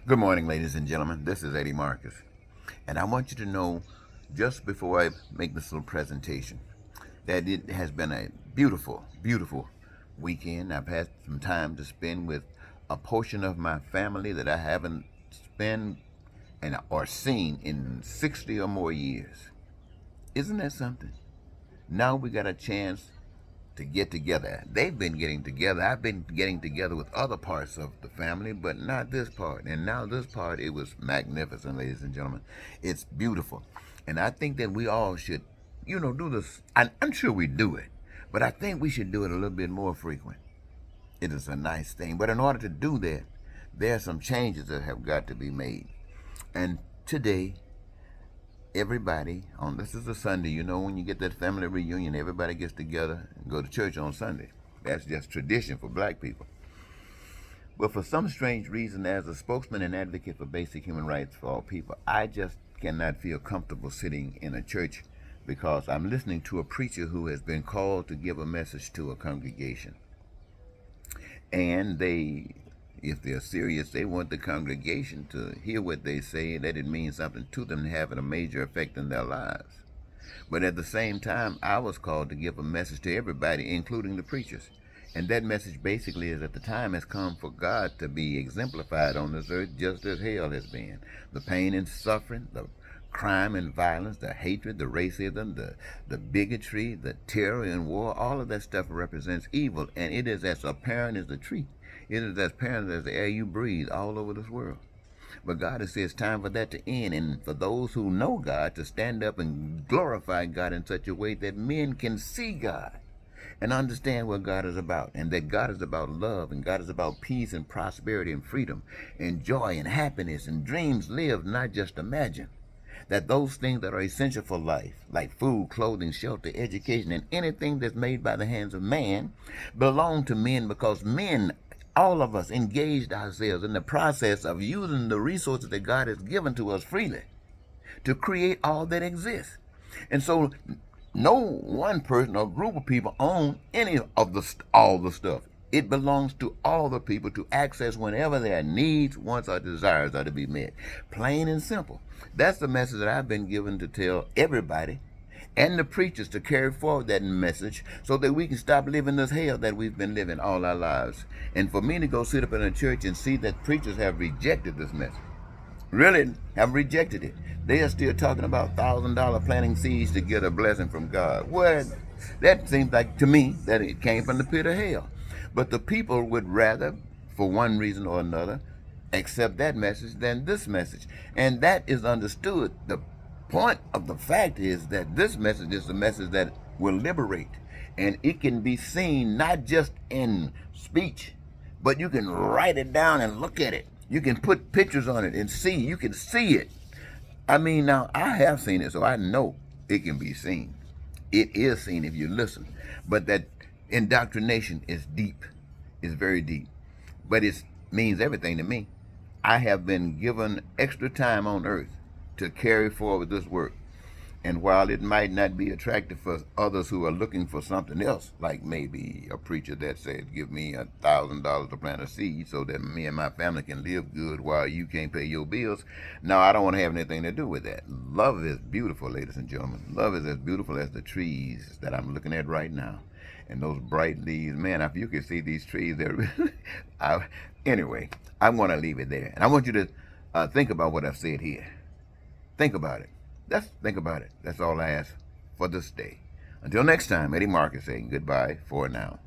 Good morning, ladies and gentlemen. This is Eddie Marcus. And I want you to know, just before I make this little presentation, that it has been a beautiful, beautiful weekend. I've had some time to spend with a portion of my family that I haven't spent or seen in 60 or more years. Isn't that something? Now we got a chance to get together. They've been getting together. I've been getting together with other parts of the family, but not this part. And now this part, it was magnificent, ladies and gentlemen. It's beautiful. And I think that we all should, do this. I'm sure we do it, but I think we should do it a little bit more frequent. It is a nice thing. But in order to do that, there are some changes that have got to be made. And today, everybody on this is a Sunday, when you get that family reunion, everybody gets together and go to church on Sunday. That's just tradition for black people. But for some strange reason, as a spokesman and advocate for basic human rights for all people, I just cannot feel comfortable sitting in a church because I'm listening to a preacher who has been called to give a message to a congregation. And if they're serious, they want the congregation to hear what they say, that it means something to them, and having a major effect in their lives. But at the same time, I was called to give a message to everybody, including the preachers. And that message basically is that the time has come for God to be exemplified on this earth just as hell has been. The pain and suffering, the crime and violence, the hatred, the racism, the bigotry, the terror and war, all of that stuff represents evil, and it is as apparent as the tree. It is as apparent as the air you breathe all over this world. But God has said it's time for that to end, and for those who know God to stand up and glorify God in such a way that men can see God and understand what God is about, and that God is about love, and God is about peace and prosperity and freedom and joy and happiness and dreams lived, not just imagined. That those things that are essential for life, like food, clothing, shelter, education, and anything that's made by the hands of man, belong to men, because men, all of us, engaged ourselves in the process of using the resources that God has given to us freely to create all that exists. And so no one person or group of people own any of all the stuff. It belongs to all the people to access whenever their needs, wants, or desires are to be met. Plain and simple. That's the message that I've been given to tell everybody, and the preachers to carry forward that message so that we can stop living this hell that we've been living all our lives. And for me to go sit up in a church and see that preachers have rejected this message, really have rejected it. They are still talking about $1,000 planting seeds to get a blessing from God. Well, that seems like to me that it came from the pit of hell. But the people would rather, for one reason or another, accept that message than this message. And that is understood. The point of the fact is that this message is the message that will liberate. And it can be seen not just in speech, but you can write it down and look at it. You can put pictures on it and see. You can see it. I mean, now, I have seen it, so I know it can be seen. It is seen if you listen. But that indoctrination is deep. It's very deep. But it means everything to me. I have been given extra time on earth to carry forward this work. And while it might not be attractive for others who are looking for something else, like maybe a preacher that said, give me $1,000 to plant a seed so that me and my family can live good while you can't pay your bills. No, I don't want to have anything to do with that. Love is beautiful, ladies and gentlemen. Love is as beautiful as the trees that I'm looking at right now. And those bright leaves, man, if you could see these trees, anyway, I'm going to leave it there. And I want you to think about what I've said here. Think about it. Think about it. That's all I ask for this day. Until next time, Eddie Marcus saying goodbye for now.